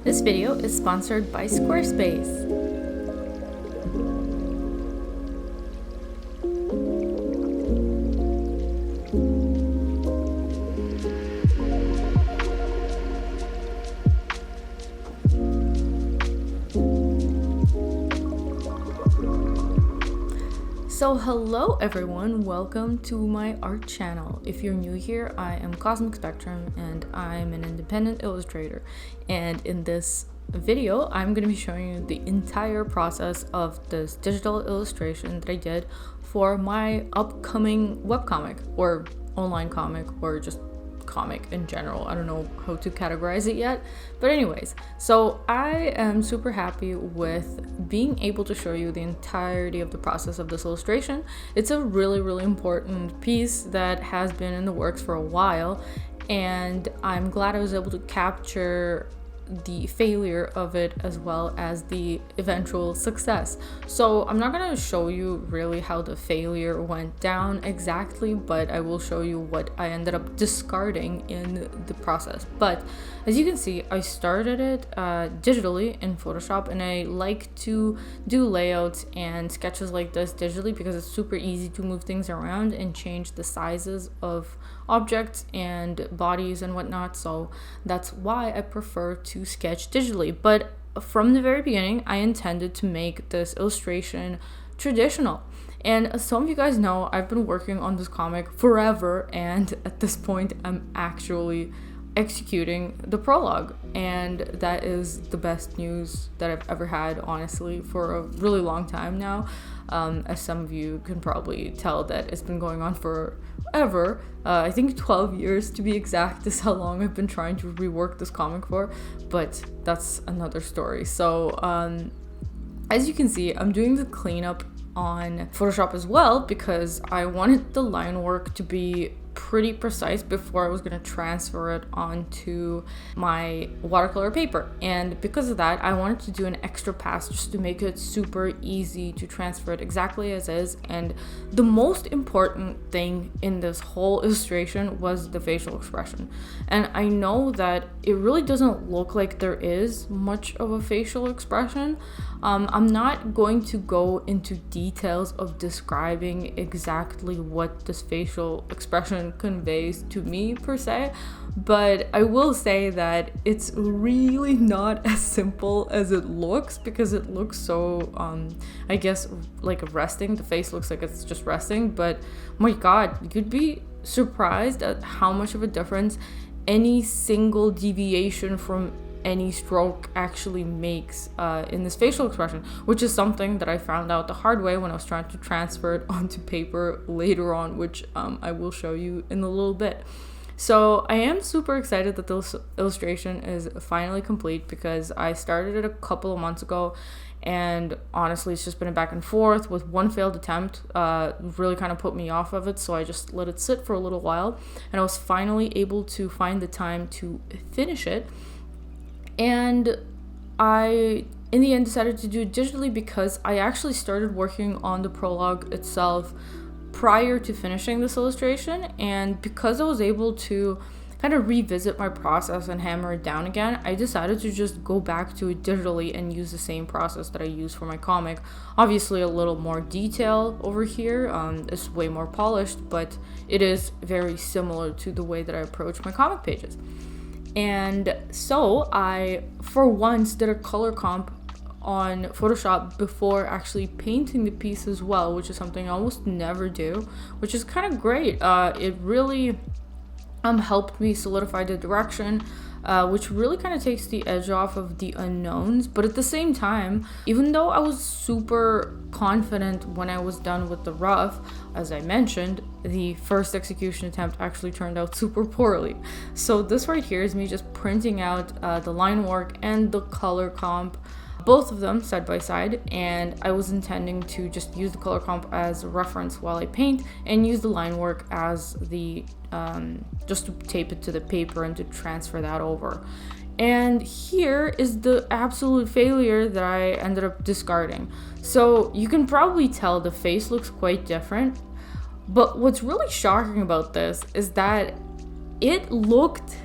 This video is sponsored by Squarespace. So hello everyone, welcome to my art channel. If you're new here, I am Cosmic Spectrum and I'm an independent illustrator. And in this video, I'm going to be showing you the entire process of this digital illustration that I did for my upcoming webcomic or online comic or just comic in general. I don't know how to categorize it yet, but anyways, so I am super happy with being able to show you the entirety of the process of this illustration. It's a really important piece that has been in the works for a while, and I'm glad I was able to capture the failure of it as well as the eventual success. So I'm not going to show you really how the failure went down exactly, but I will show you what I ended up discarding in the process. But as you can see, I started it digitally in Photoshop, and I like to do layouts and sketches like this digitally because it's super easy to move things around and change the sizes of objects and bodies and whatnot. So that's why I prefer to sketch digitally. But from the very beginning, I intended to make this illustration traditional. And as some of you guys know, I've been working on this comic forever, and at this point I'm actually executing the prologue, and that is the best news that I've ever had, honestly, for a really long time now. As some of you can probably tell, that it's been going on forever. I think 12 years to be exact is how long I've been trying to rework this comic for, but that's another story. So as you can see, I'm doing the cleanup on Photoshop as well because I wanted the line work to be pretty precise before I was going to transfer it onto my watercolor paper. And because of that, I wanted to do an extra pass just to make it super easy to transfer it exactly as is. And the most important thing in this whole illustration was the facial expression. And I know that it really doesn't look like there is much of a facial expression. I'm not going to go into details of describing exactly what this facial expression conveys to me per se, but I will say that it's really not as simple as it looks because it looks so I guess like resting. The face looks like it's just resting, but my god, you'd be surprised at how much of a difference any single deviation from any stroke actually makes in this facial expression, which is something that I found out the hard way when I was trying to transfer it onto paper later on, which I will show you in a little bit. So I am super excited that this illustration is finally complete because I started it a couple of months ago, and honestly it's just been a back and forth with one failed attempt. Really kind of put me off of it, so I just let it sit for a little while, and I was finally able to find the time to finish it. And I, in the end, decided to do it digitally because I actually started working on the prologue itself prior to finishing this illustration. And because I was able to kind of revisit my process and hammer it down again, I decided to just go back to it digitally and use the same process that I used for my comic. Obviously, a little more detail over here. It's way more polished, but it is very similar to the way that I approach my comic pages. And so I, for once, did a color comp on Photoshop before actually painting the piece as well, which is something I almost never do, which is kind of great. It really helped me solidify the direction, which really kind of takes the edge off of the unknowns. But at the same time, even though I was super confident when I was done with the rough, as I mentioned, the first execution attempt actually turned out super poorly. So this right here is me just printing out the line work and the color comp, both of them side by side, and I was intending to just use the color comp as a reference while I paint and use the line work as the just to tape it to the paper and to transfer that over. And here is the absolute failure that I ended up discarding. So you can probably tell the face looks quite different, but what's really shocking about this is that it looked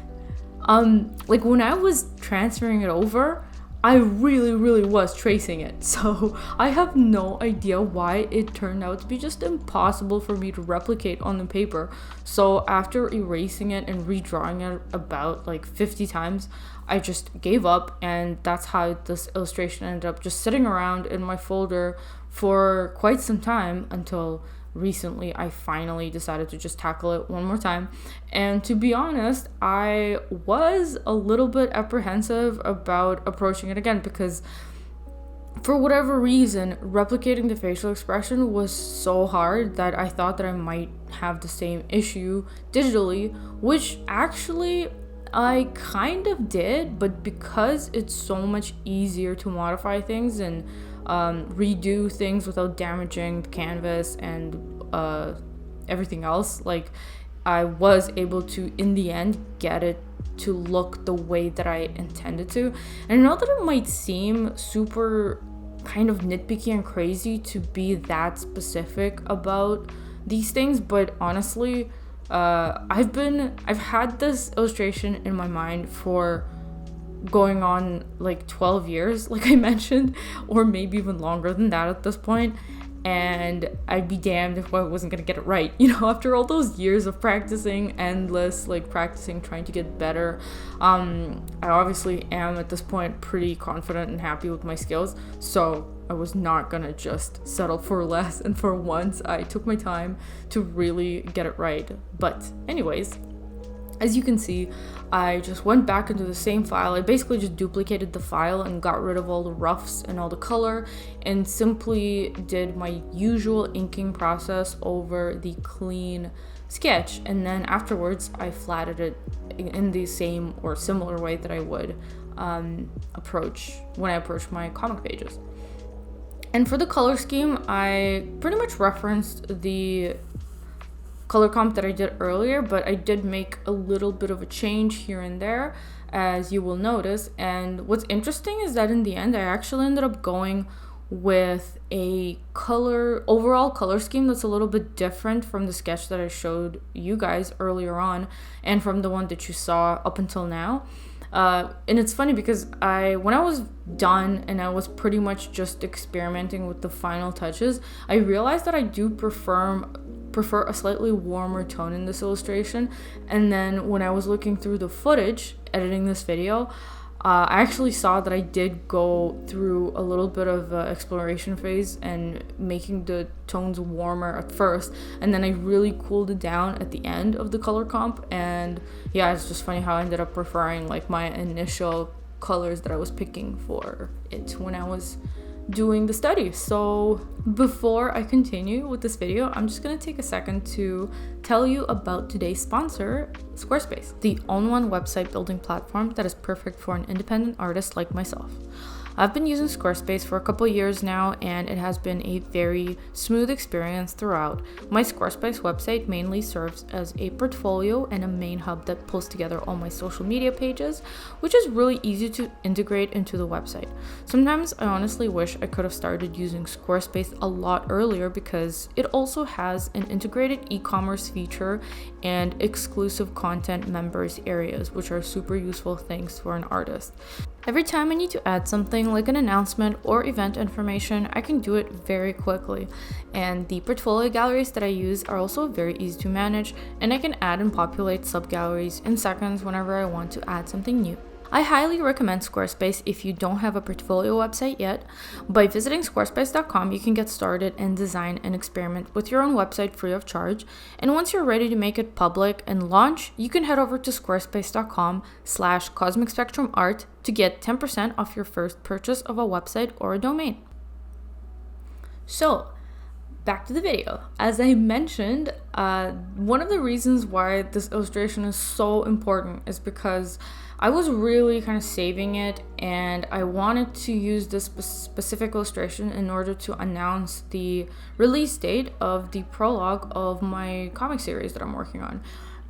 Like when I was transferring it over, I really was tracing it. So I have no idea why it turned out to be just impossible for me to replicate on the paper. So after erasing it and redrawing it about like 50 times, I just gave up, and that's how this illustration ended up just sitting around in my folder for quite some time until recently I finally decided to just tackle it one more time. And to be honest, I was a little bit apprehensive about approaching it again because for whatever reason, replicating the facial expression was so hard that I thought that I might have the same issue digitally, which actually I kind of did, but because it's so much easier to modify things and redo things without damaging the canvas and everything else, like I was able to in the end get it to look the way that I intended to. And I know that it might seem super kind of nitpicky and crazy to be that specific about these things, but honestly, I've had this illustration in my mind for going on like 12 years, like I mentioned, or maybe even longer than that at this point. And I'd be damned if I wasn't gonna get it right, you know, after all those years of practicing, endless like practicing, trying to get better. I obviously am at this point pretty confident and happy with my skills, so I was not gonna just settle for less, and for once I took my time to really get it right. But anyways, as you can see, I just went back into the same file. I basically just duplicated the file and got rid of all the roughs and all the color and simply did my usual inking process over the clean sketch. And then afterwards, I flatted it in the same or similar way that I would approach when I approach my comic pages. And for the color scheme, I pretty much referenced the color comp that I did earlier, but I did make a little bit of a change here and there, as you will notice. And what's interesting is that in the end, I actually ended up going with a overall color scheme that's a little bit different from the sketch that I showed you guys earlier on and from the one that you saw up until now. And it's funny because when I was done and I was pretty much just experimenting with the final touches, I realized that I do prefer a slightly warmer tone in this illustration. And then when I was looking through the footage editing this video, I actually saw that I did go through a little bit of exploration phase and making the tones warmer at first, and then I really cooled it down at the end of the color comp. And yeah, it's just funny how I ended up preferring like my initial colors that I was picking for it when I was doing the study. So before I continue with this video, I'm just gonna take a second to tell you about today's sponsor, Squarespace, the all-in-one website building platform that is perfect for an independent artist like myself. I've been using Squarespace for a couple years now, and it has been a very smooth experience throughout. My Squarespace website mainly serves as a portfolio and a main hub that pulls together all my social media pages, which is really easy to integrate into the website. Sometimes I honestly wish I could have started using Squarespace a lot earlier because it also has an integrated e-commerce feature and exclusive content members areas, which are super useful things for an artist. Every time I need to add something like an announcement or event information, I can do it very quickly. And the portfolio galleries that I use are also very easy to manage, and I can add and populate sub-galleries in seconds whenever I want to add something new. I highly recommend Squarespace if you don't have a portfolio website yet. By visiting squarespace.com, you can get started and design and experiment with your own website free of charge. And once you're ready to make it public and launch, you can head over to squarespace.com/cosmicspectrumart to get 10% off your first purchase of a website or a domain. So, back to the video. As I mentioned, one of the reasons why this illustration is so important is because I was really kind of saving it, and I wanted to use this specific illustration in order to announce the release date of the prologue of my comic series that I'm working on.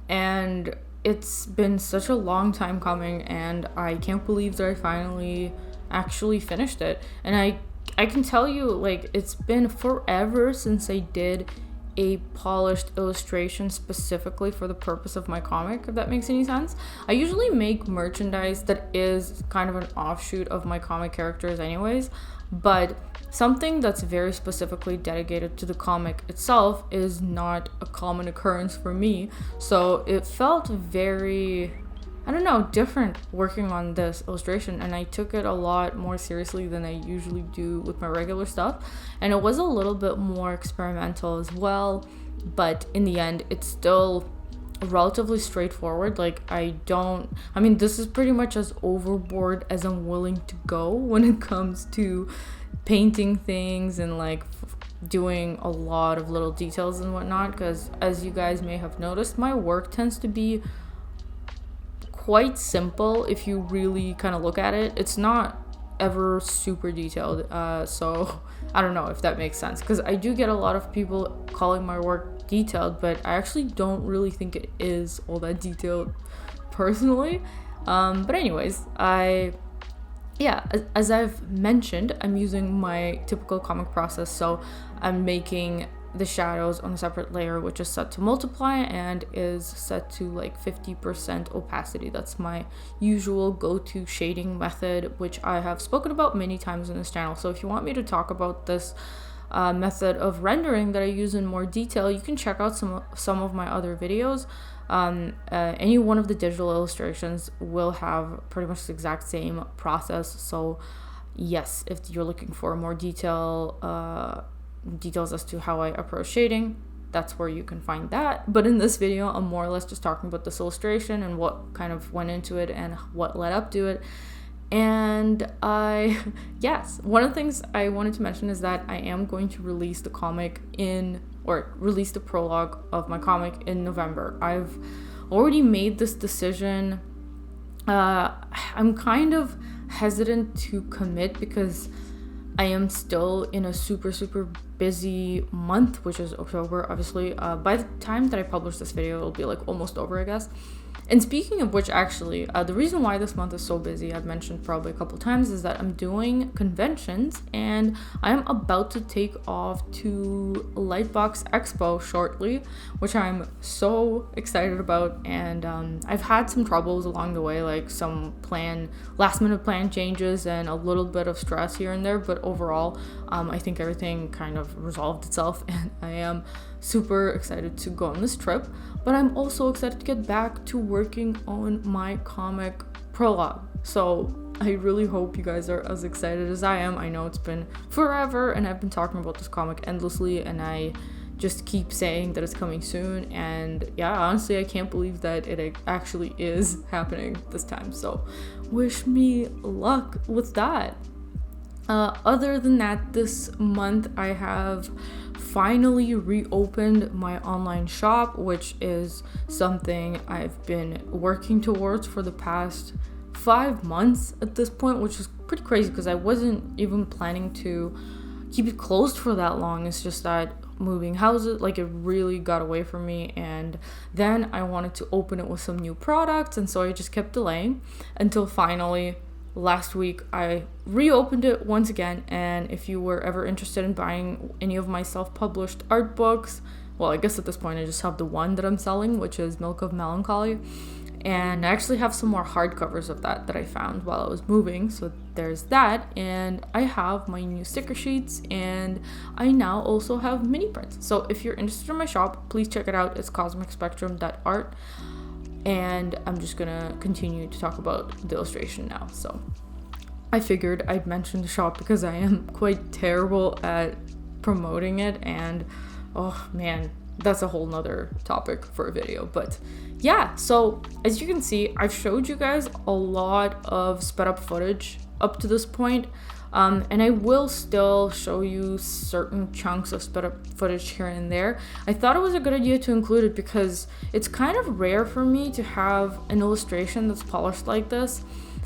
And it's been such a long time coming, and I can't believe that I finally actually finished it. And I can tell you, like, it's been forever since I did a polished illustration specifically for the purpose of my comic, if that makes any sense. I usually make merchandise that is kind of an offshoot of my comic characters anyways, but something that's very specifically dedicated to the comic itself is not a common occurrence for me. So it felt very, I don't know, different working on this illustration, and I took it a lot more seriously than I usually do with my regular stuff, and it was a little bit more experimental as well, but in the end it's still relatively straightforward. Like, I mean, this is pretty much as overboard as I'm willing to go when it comes to painting things and like doing a lot of little details and whatnot, because as you guys may have noticed, my work tends to be quite simple if you really kind of look at it. It's not ever super detailed, so I don't know if that makes sense, because I do get a lot of people calling my work detailed, but I actually don't really think it is all that detailed personally. But anyways, as I've mentioned, I'm using my typical comic process, so I'm making the shadows on a separate layer, which is set to multiply and is set to like 50% opacity. That's my usual go-to shading method, which I have spoken about many times on this channel. So if you want me to talk about this method of rendering that I use in more detail, you can check out some of my other videos. Any one of the digital illustrations will have pretty much the exact same process. So yes, if you're looking for more details as to how I approach shading, that's where you can find that. But in this video, I'm more or less just talking about this illustration and what kind of went into it and what led up to it. And one of the things I wanted to mention is that I am going to release the comic release the prologue of my comic in November. I've already made this decision. I'm kind of hesitant to commit because I am still in a super busy month, which is October, obviously. By the time that I publish this video, it'll be like almost over, I guess. And speaking of which, actually, the reason why this month is so busy, I've mentioned probably a couple times, is that I'm doing conventions and I'm about to take off to Lightbox Expo shortly, which I'm so excited about. And I've had some troubles along the way, like some last minute plan changes and a little bit of stress here and there, but overall, I think everything kind of resolved itself, and I am super excited to go on this trip. But I'm also excited to get back to working on my comic Prologue. So I really hope you guys are as excited as I am. I know it's been forever and I've been talking about this comic endlessly, and I just keep saying that it's coming soon, and yeah, honestly, I can't believe that it actually is happening this time. So wish me luck with that. Other than that, this month I have finally reopened my online shop, which is something I've been working towards for the past 5 months at this point, which is pretty crazy because I wasn't even planning to keep it closed for that long. It's just that moving houses, like, it really got away from me, and then I wanted to open it with some new products, and so I just kept delaying until finally last week I reopened it once again. And if you were ever interested in buying any of my self-published art books, well, I guess at this point I just have the one that I'm selling, which is Milk of Melancholy, and I actually have some more hardcovers of that I found while I was moving, so there's that. And I have my new sticker sheets, and I now also have mini prints. So if you're interested in my shop, please check it out. It's cosmicspectrum.art. And I'm just gonna continue to talk about the illustration now. So I figured I'd mention the shop because I am quite terrible at promoting it, and oh man, that's a whole nother topic for a video. But yeah, so as you can see, I've showed you guys a lot of sped up footage up to this point. And I will still show you certain chunks of sped up footage here and there. I thought it was a good idea to include it because it's kind of rare for me to have an illustration that's polished like this,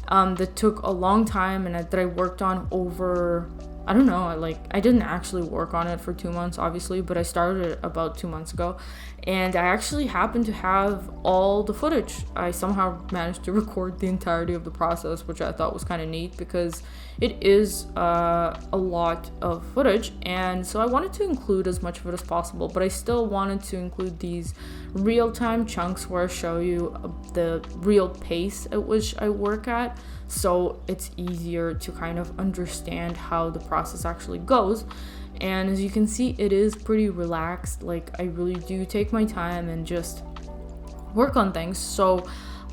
that took a long time and that I worked on over I don't know, I didn't actually work on it for 2 months, obviously, but I started it about 2 months ago, and I actually happened to have all the footage. I somehow managed to record the entirety of the process, which I thought was kind of neat because it is a lot of footage, and so I wanted to include as much of it as possible, but I still wanted to include these real-time chunks where I show you the real pace at which I work at, so it's easier to kind of understand how the process actually goes. And as you can see, it is pretty relaxed. Like, I really do take my time and just work on things. So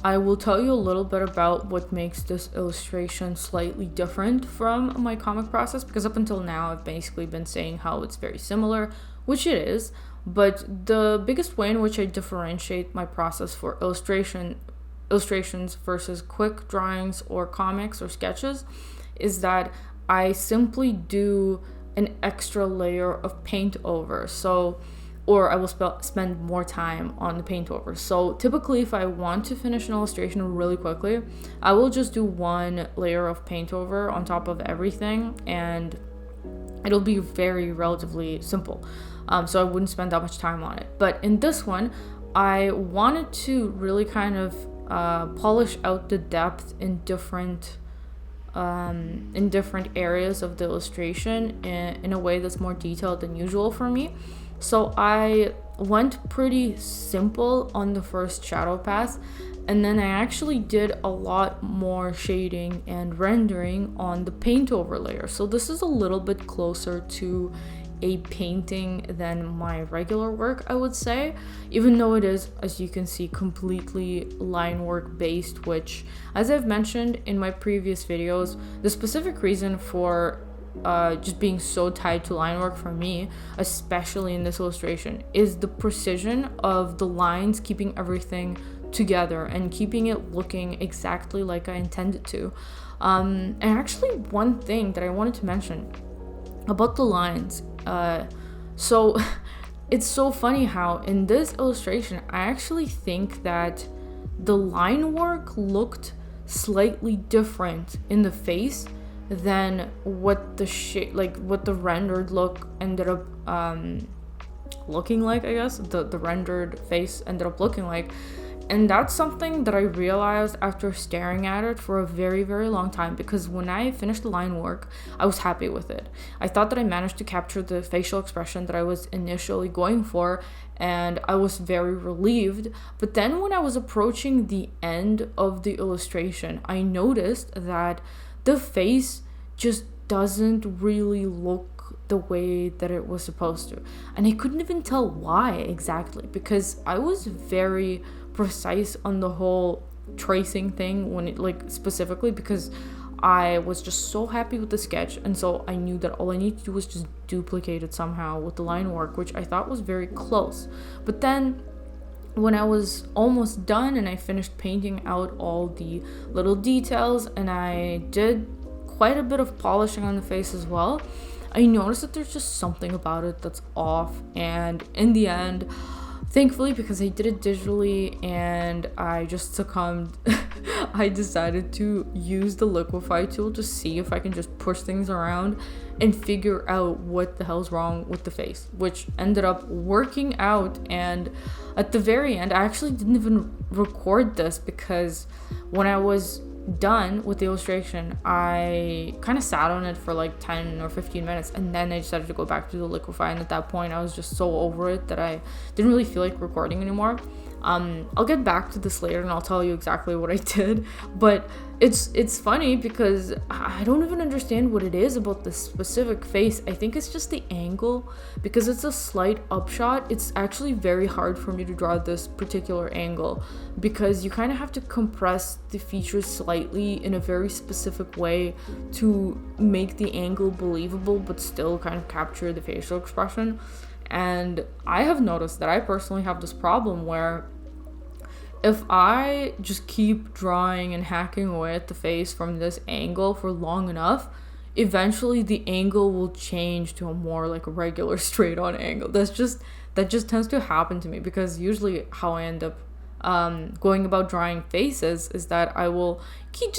I will tell you a little bit about what makes this illustration slightly different from my comic process, because up until now I've basically been saying how it's very similar, which it is, but the biggest way in which I differentiate my process for illustrations versus quick drawings or comics or sketches is that I simply do an extra layer of paint over. Or I will spend more time on the paint over. So typically, if I want to finish an illustration really quickly, I will just do one layer of paint over on top of everything, and it'll be relatively simple. So I wouldn't spend that much time on it. But in this one, I wanted to really kind of polish out the depth in different areas of the illustration in a way that's more detailed than usual for me. So I went pretty simple on the first shadow pass, and then I actually did a lot more shading and rendering on the paint over layer. So this is a little bit closer to a painting than my regular work, I would say, even though it is, as you can see, completely line work based, which, as I've mentioned in my previous videos, the specific reason for just being so tied to line work for me, especially in this illustration, is the precision of the lines, keeping everything together and keeping it looking exactly like I intended to. And actually, one thing that I wanted to mention about the lines, so it's so funny how in this illustration I actually think that the line work looked slightly different in the face than what the rendered look ended up looking like. I guess the rendered face ended up looking like. And that's something that I realized after staring at it for a very, very long time, because when I finished the line work, I was happy with it. I thought that I managed to capture the facial expression that I was initially going for, and I was very relieved. But then when I was approaching the end of the illustration, I noticed that the face just doesn't really look the way that it was supposed to. And I couldn't even tell why exactly, because I was very precise on the whole tracing thing when it, like, specifically because I was just so happy with the sketch, and so I knew that all I needed to do was just duplicate it somehow with the line work, which I thought was very close. But then when I was almost done and I finished painting out all the little details and I did quite a bit of polishing on the face as well, I noticed that there's just something about it that's off. And in the end, thankfully, because I did it digitally and I just succumbed, I decided to use the liquify tool to see if I can just push things around and figure out what the hell's wrong with the face, which ended up working out. And at the very end, I actually didn't even record this because when I was done with the illustration, I kind of sat on it for like 10 or 15 minutes, and then I decided to go back to the liquify, and at that point I was just so over it that I didn't really feel like recording anymore. I'll get back to this later and I'll tell you exactly what I did, but it's funny because I don't even understand what it is about this specific face. I think it's just the angle, because it's a slight upshot. It's actually very hard for me to draw this particular angle because you kind of have to compress the features slightly in a very specific way to make the angle believable but still kind of capture the facial expression. And I have noticed that I personally have this problem where if I just keep drawing and hacking away at the face from this angle for long enough, eventually the angle will change to a more like a regular straight on angle. That just tends to happen to me, because usually how I end up going about drawing faces is that I will keep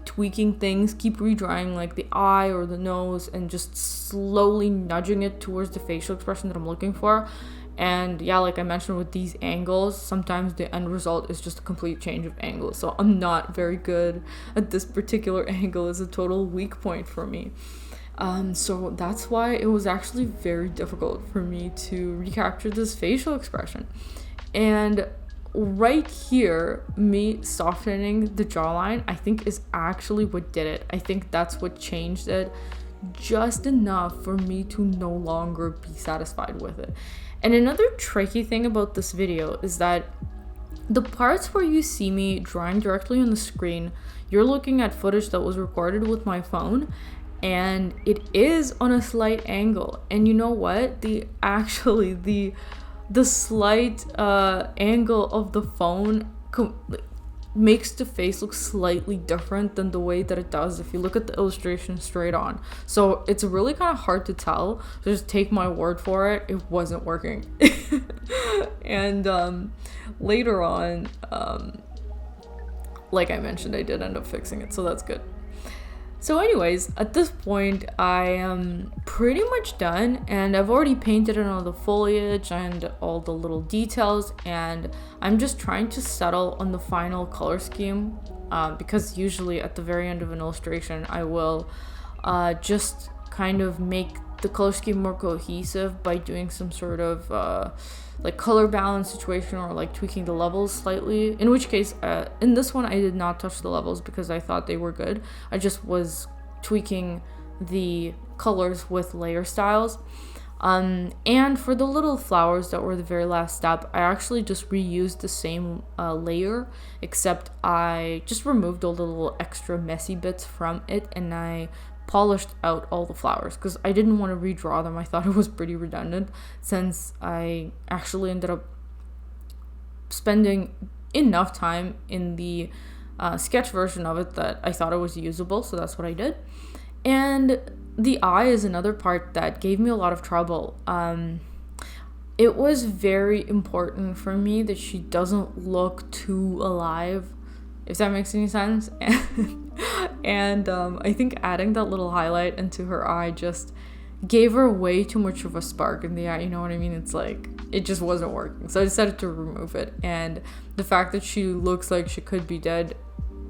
tweaking things, keep redrawing like the eye or the nose, and just slowly nudging it towards the facial expression that I'm looking for. And yeah, like I mentioned with these angles, sometimes the end result is just a complete change of angle. So I'm not very good at this particular angle. Is a total weak point for me. So that's why it was actually very difficult for me to recapture this facial expression. And right here, me softening the jawline, I think is actually what did it. I think that's what changed it just enough for me to no longer be satisfied with it. And another tricky thing about this video is that the parts where you see me drawing directly on the screen, you're looking at footage that was recorded with my phone, and it is on a slight angle. And you know what? The slight angle of the phone makes the face look slightly different than the way that it does if you look at the illustration straight on. So it's really kind of hard to tell. So just take my word for it, it wasn't working. And later on, like I mentioned, I did end up fixing it, so that's good. So anyways, at this point, I am pretty much done, and I've already painted in all the foliage and all the little details, and I'm just trying to settle on the final color scheme, because usually at the very end of an illustration, I will just kind of make the color scheme more cohesive by doing some sort of like color balance situation, or like tweaking the levels slightly, in which case in this one I did not touch the levels because I thought they were good. I just was tweaking the colors with layer styles, and for the little flowers that were the very last step, I actually just reused the same layer, except I just removed all the little extra messy bits from it, and I polished out all the flowers because I didn't want to redraw them. I thought it was pretty redundant, since I actually ended up spending enough time in the sketch version of it that I thought it was usable, so that's what I did. And the eye is another part that gave me a lot of trouble. It was very important for me that she doesn't look too alive, if that makes any sense. And I think adding that little highlight into her eye just gave her way too much of a spark in the eye, you know what I mean? It's like, it just wasn't working. So I decided to remove it. And the fact that she looks like she could be dead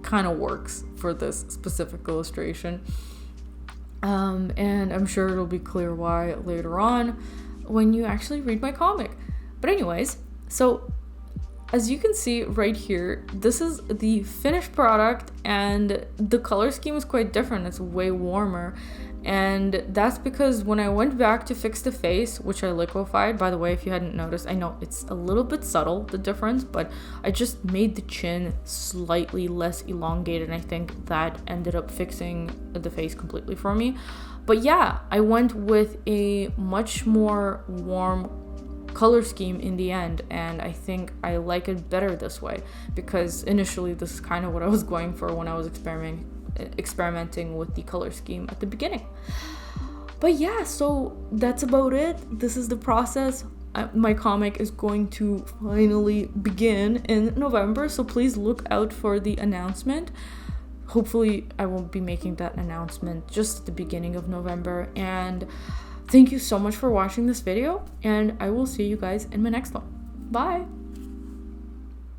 kind of works for this specific illustration. And I'm sure it'll be clear why later on when you actually read my comic. But anyways, so as you can see right here, this is the finished product, and the color scheme is quite different. It's way warmer, and that's because when I went back to fix the face, which I liquefied, by the way, if you hadn't noticed, I know it's a little bit subtle, the difference, but I just made the chin slightly less elongated, and I think that ended up fixing the face completely for me. But yeah, I went with a much more warm color scheme in the end, and I think I like it better this way, because initially this is kind of what I was going for when I was experimenting with the color scheme at the beginning. But yeah, so that's about it. This is the process. My comic is going to finally begin in November, so please look out for the announcement. Hopefully I won't be making that announcement just at the beginning of November. And thank you so much for watching this video, and I will see you guys in my next one. Bye!